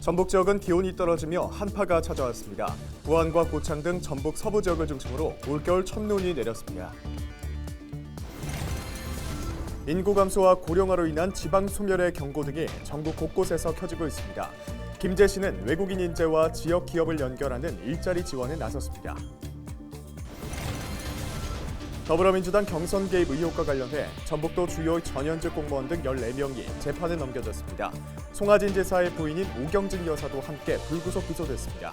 전북 지역은 기온이 떨어지며 한파가 찾아왔습니다. 부안과 고창 등 전북 서부 지역을 중심으로 올겨울 첫눈이 내렸습니다. 인구 감소와 고령화로 인한 지방 소멸의 경고 등이 전국 곳곳에서 켜지고 있습니다. 김제시는 외국인 인재와 지역 기업을 연결하는 일자리 지원에 나섰습니다. 더불어민주당 경선 개입 의혹과 관련해 전북도 주요 전현직 공무원 등 14명이 재판에 넘겨졌습니다. 송하진 지사의 부인인 오경진 여사도 함께 불구속 기소됐습니다.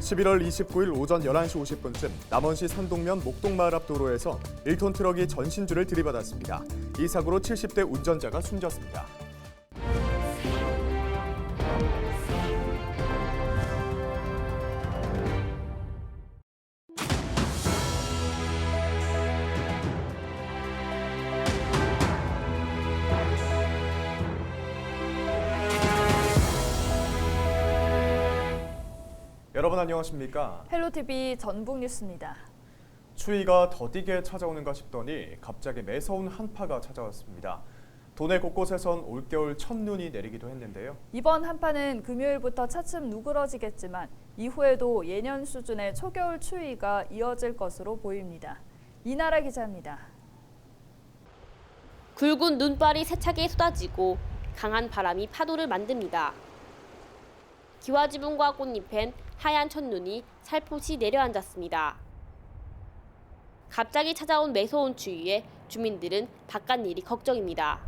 11월 29일 오전 11시 50분쯤 남원시 선동면 목동마을 앞 도로에서 1톤 트럭이 전신주를 들이받았습니다. 이 사고로 70대 운전자가 숨졌습니다. 여러분 안녕하십니까? 헬로티비 전북 뉴스입니다. 추위가 더디게 찾아오는가 싶더니 갑자기 매서운 한파가 찾아왔습니다. 도내 곳곳에선 올겨울 첫눈이 내리기도 했는데요. 이번 한파는 금요일부터 차츰 누그러지겠지만 이후에도 예년 수준의 초겨울 추위가 이어질 것으로 보입니다. 이나라 기자입니다. 굵은 눈발이 세차게 쏟아지고 강한 바람이 파도를 만듭니다. 기와지붕과 꽃잎엔 하얀 첫눈이 살포시 내려앉았습니다. 갑자기 찾아온 매서운 추위에 주민들은 바깥 일이 걱정입니다.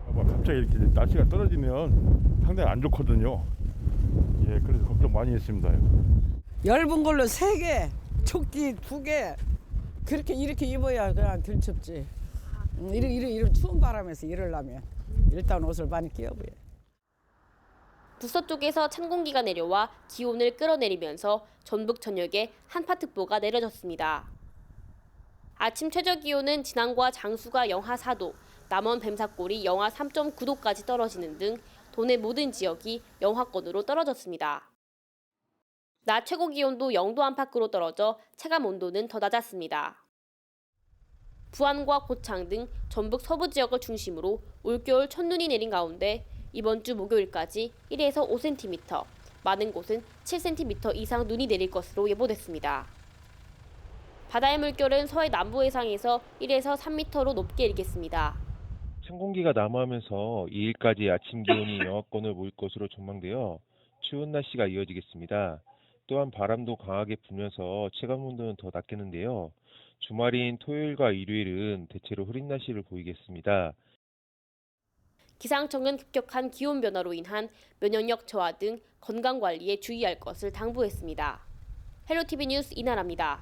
갑자기 이렇게 날씨가 떨어지면 상당히 안 좋거든요. 예, 그래서 걱정 많이 했습니다. 얇은 걸로 3개, 조끼 2개 그렇게 이렇게 입어야 그냥 덜 춥지. 이런 추운 바람에서 일하려면 일단 옷을 많이 끼워봐요. 북서쪽에서 찬 공기가 내려와 기온을 끌어내리면서 전북 전역에 한파특보가 내려졌습니다. 아침 최저 기온은 진안과 장수가 영하 4도, 남원 뱀사골이 영하 3.9도까지 떨어지는 등 도내 모든 지역이 영하권으로 떨어졌습니다. 낮 최고 기온도 0도 안팎으로 떨어져 체감 온도는 더 낮았습니다. 부안과 고창 등 전북 서부 지역을 중심으로 올겨울 첫눈이 내린 가운데 이번 주 목요일까지 1에서 5cm, 많은 곳은 7cm 이상 눈이 내릴 것으로 예보됐습니다. 바다의 물결은 서해 남부 해상에서 1에서 3m로 높게 일겠습니다. 찬 공기가 남하하면서 2일까지 아침 기온이 영하권을 모일 것으로 전망되어 추운 날씨가 이어지겠습니다. 또한 바람도 강하게 불면서 체감 온도는 더 낮겠는데요. 주말인 토요일과 일요일은 대체로 흐린 날씨를 보이겠습니다. 기상청은 급격한 기온 변화로 인한 면역력 저하 등 건강관리에 주의할 것을 당부했습니다. 헬로티비 뉴스 이나라입니다.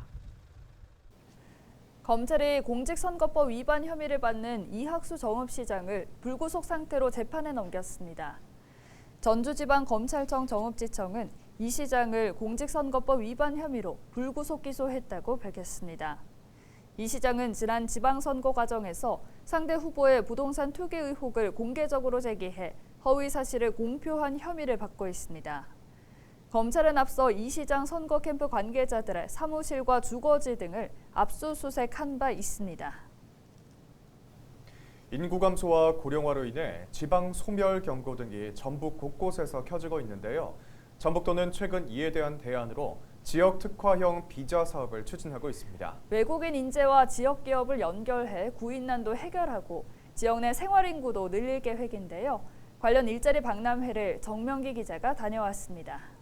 검찰이 공직선거법 위반 혐의를 받는 이학수 정읍시장을 불구속 상태로 재판에 넘겼습니다. 전주지방검찰청 정읍지청은 이 시장을 공직선거법 위반 혐의로 불구속 기소했다고 밝혔습니다. 이 시장은 지난 지방선거 과정에서 상대 후보의 부동산 투기 의혹을 공개적으로 제기해 허위 사실을 공표한 혐의를 받고 있습니다. 검찰은 앞서 이 시장 선거 캠프 관계자들의 사무실과 주거지 등을 압수수색한 바 있습니다. 인구 감소와 고령화로 인해 지방 소멸 경고 등이 전북 곳곳에서 켜지고 있는데요. 전북도는 최근 이에 대한 대안으로 지역 특화형 비자 사업을 추진하고 있습니다. 외국인 인재와 지역 기업을 연결해 구인난도 해결하고 지역 내 생활 인구도 늘릴 계획인데요. 관련 일자리 박람회를 정명기 기자가 다녀왔습니다.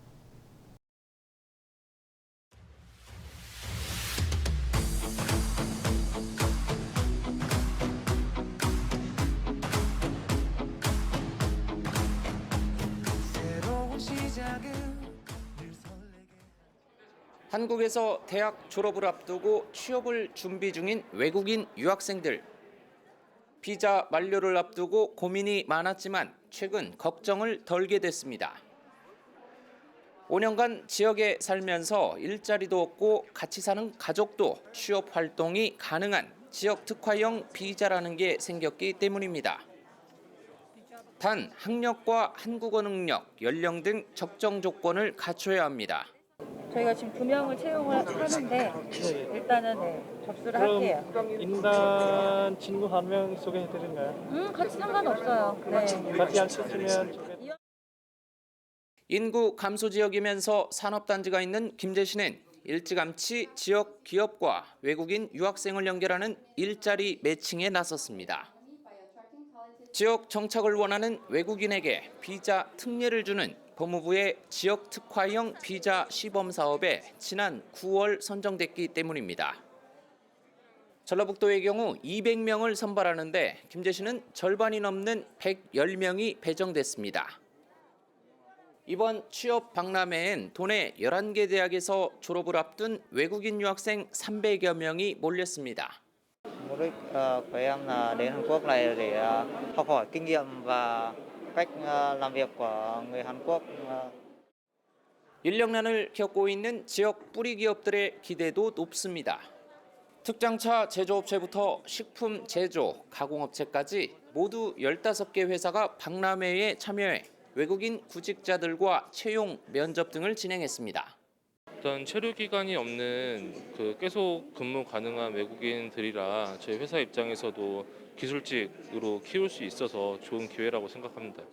한국에서 대학 졸업을 앞두고 취업을 준비 중인 외국인 유학생들. 비자 만료를 앞두고 고민이 많았지만 최근 걱정을 덜게 됐습니다. 5년간 지역에 살면서 일자리도 없고 같이 사는 가족도 취업 활동이 가능한 지역 특화형 비자라는 게 생겼기 때문입니다. 단 학력과 한국어 능력, 연령 등 적정 조건을 갖춰야 합니다. 저희가 지금 2명을 채용을 하는데 일단은 네, 접수를 할게요. 인단 친구 한 명 소개해드릴까요? 같이 상관없어요. 네. 같이 앉으시면 인구 감소 지역이면서 산업단지가 있는 김제시는 일찌감치 지역 기업과 외국인 유학생을 연결하는 일자리 매칭에 나섰습니다. 지역 정착을 원하는 외국인에게 비자 특례를 주는 법무부의 지역 특화형 비자 시범 사업에 지난 9월 선정됐기 때문입니다. 전라북도의 경우 200명을 선발하는데 김제시는 절반이 넘는 110명이 배정됐습니다. 이번 취업 박람회엔 도내 11개 대학에서 졸업을 앞둔 외국인 유학생 300여 명이 몰렸습니다. Mục đích của em là đến Hàn Quốc này để học hỏi kinh nghiệm và cách làm việc của người Hàn Quốc. 인력난을 겪고 있는 지역 뿌리 기업들의 기대도 높습니다. 특장차 제조업체부터 식품 제조, 가공업체까지 모두 15개 회사가 박람회에 참여해 외국인 구직자들과 채용, 면접 등을 진행했습니다. 어떤 체류 기간이 없는 계속 근무 가능한 외국인들이라 저희 회사 입장에서도 기술직으로 키울 수 있어서 좋은 기회라고 생각합니다.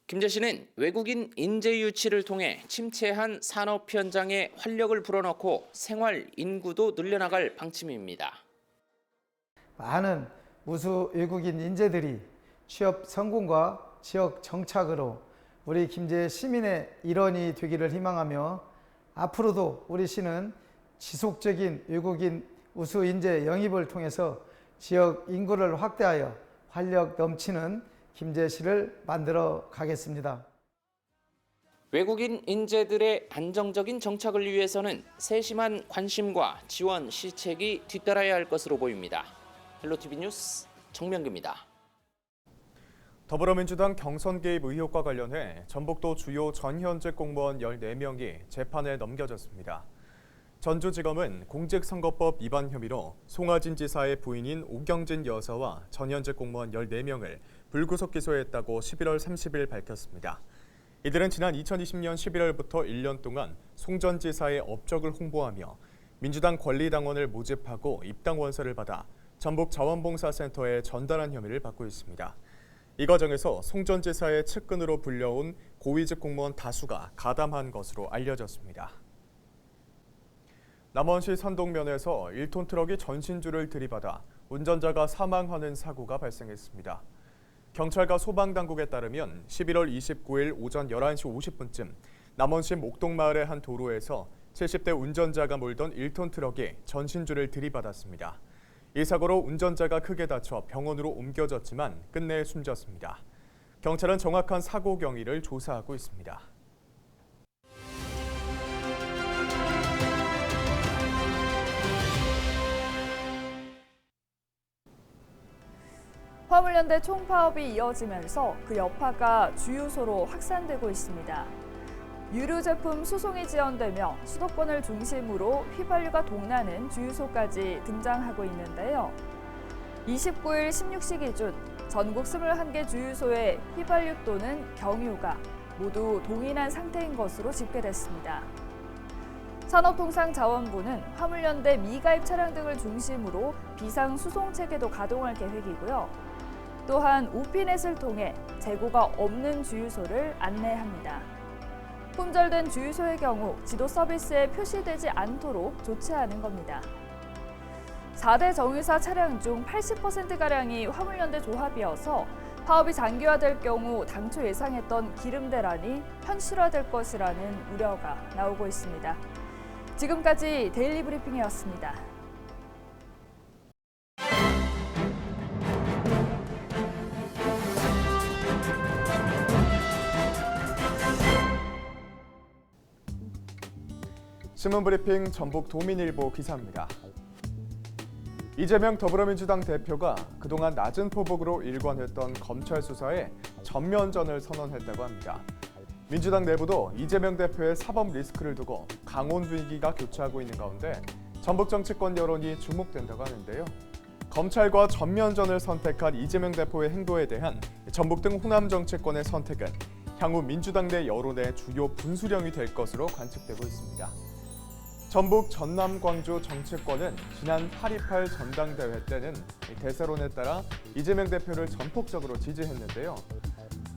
김제시는 외국인 인재 유치를 통해 침체한 산업 현장에 활력을 불어넣고 생활 인구도 늘려나갈 방침입니다. 많은 우수 외국인 인재들이 취업 성공과 지역 정착으로 우리 김제 시민의 일원이 되기를 희망하며 앞으로도 우리 시는 지속적인 외국인 우수 인재 영입을 통해서 지역 인구를 확대하여 활력 넘치는 김제시를 만들어 가겠습니다. 외국인 인재들의 안정적인 정착을 위해서는 세심한 관심과 지원 실책이 뒤따라야 할 것으로 보입니다. 헬로티비 뉴스 정명규입니다. 더불어민주당 경선 개입 의혹과 관련해 전북도 주요 전현직 공무원 14명이 재판에 넘겨졌습니다. 전주지검은 공직선거법 위반 혐의로 송하진 지사의 부인인 오경진 여사와 전현직 공무원 14명을 불구속 기소했다고 11월 30일 밝혔습니다. 이들은 지난 2020년 11월부터 1년 동안 송 전 지사의 업적을 홍보하며 민주당 권리당원을 모집하고 입당 원서를 받아 전북자원봉사센터에 전달한 혐의를 받고 있습니다. 이 과정에서 송 전 지사의 측근으로 불려온 고위직 공무원 다수가 가담한 것으로 알려졌습니다. 남원시 선동면에서 1톤 트럭이 전신주를 들이받아 운전자가 사망하는 사고가 발생했습니다. 경찰과 소방당국에 따르면 11월 29일 오전 11시 50분쯤 남원시 목동마을의 한 도로에서 70대 운전자가 몰던 1톤 트럭이 전신주를 들이받았습니다. 이 사고로 운전자가 크게 다쳐 병원으로 옮겨졌지만 끝내 숨졌습니다. 경찰은 정확한 사고 경위를 조사하고 있습니다. 화물연대 총파업이 이어지면서 그 여파가 주유소로 확산되고 있습니다. 유류 제품 수송이 지연되며 수도권을 중심으로 휘발유가 동나는 주유소까지 등장하고 있는데요. 29일 16시 기준 전국 21개 주유소의 휘발유 또는 경유가 모두 동일한 상태인 것으로 집계됐습니다. 산업통상자원부는 화물연대 미가입 차량 등을 중심으로 비상 수송 체계도 가동할 계획이고요. 또한 오피넷을 통해 재고가 없는 주유소를 안내합니다. 품절된 주유소의 경우 지도 서비스에 표시되지 않도록 조치하는 겁니다. 4대 정유사 차량 중 80%가량이 화물연대 조합이어서 파업이 장기화될 경우 당초 예상했던 기름 대란이 현실화될 것이라는 우려가 나오고 있습니다. 지금까지 데일리 브리핑이었습니다. 신문브리핑 전북 도민일보 기사입니다. 이재명 더불어민주당 대표가 그동안 낮은 포복으로 일관했던 검찰 수사에 전면전을 선언했다고 합니다. 민주당 내부도 이재명 대표의 사법 리스크를 두고 강온 분위기가 교차하고 있는 가운데 전북 정치권 여론이 주목된다고 하는데요. 검찰과 전면전을 선택한 이재명 대표의 행보에 대한 전북 등 호남 정치권의 선택은 향후 민주당 내 여론의 주요 분수령이 될 것으로 관측되고 있습니다. 전북 전남 광주 정치권은 지난 8.28 전당대회 때는 대세론에 따라 이재명 대표를 전폭적으로 지지했는데요.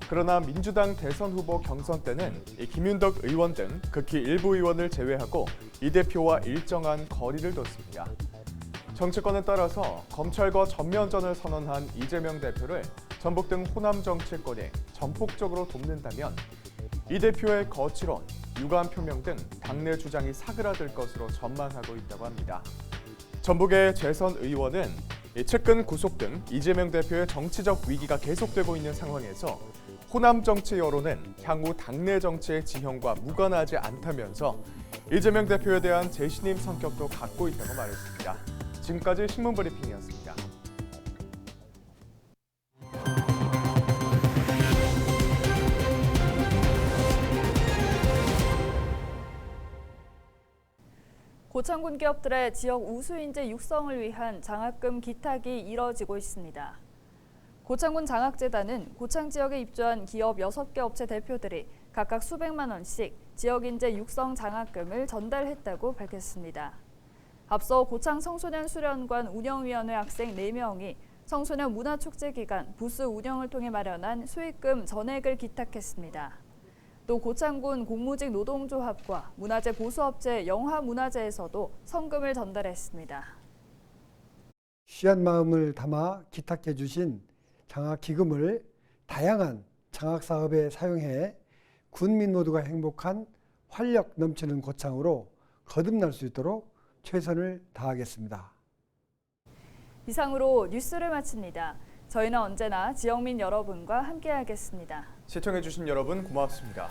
그러나 민주당 대선 후보 경선 때는 김윤덕 의원 등 극히 일부 의원을 제외하고 이 대표와 일정한 거리를 뒀습니다. 정치권에 따라서 검찰과 전면전을 선언한 이재명 대표를 전북 등 호남 정치권이 전폭적으로 돕는다면 이 대표의 거취론, 유감 표명 등 당내 주장이 사그라들 것으로 전망하고 있다고 합니다. 전북의 재선 의원은 측근 구속 등 이재명 대표의 정치적 위기가 계속되고 있는 상황에서 호남 정치 여론은 향후 당내 정치의 지형과 무관하지 않다면서 이재명 대표에 대한 재신임 성격도 갖고 있다고 말했습니다. 지금까지 신문브리핑이었습니다. 고창군 기업들의 지역 우수인재 육성을 위한 장학금 기탁이 이뤄지고 있습니다. 고창군 장학재단은 고창 지역에 입주한 기업 6개 업체 대표들이 각각 수백만 원씩 지역인재 육성 장학금을 전달했다고 밝혔습니다. 앞서 고창 청소년 수련관 운영위원회 학생 4명이 청소년 문화축제 기간 부스 운영을 통해 마련한 수익금 전액을 기탁했습니다. 또 고창군 공무직 노동조합과 문화재 보수업체 영화문화재에서도 성금을 전달했습니다. 귀한 마음을 담아 기탁해 주신 장학기금을 다양한 장학사업에 사용해 군민 모두가 행복한 활력 넘치는 고창으로 거듭날 수 있도록 최선을 다하겠습니다. 이상으로 뉴스를 마칩니다. 저희는 언제나 지역민 여러분과 함께하겠습니다. 시청해주신 여러분 고맙습니다.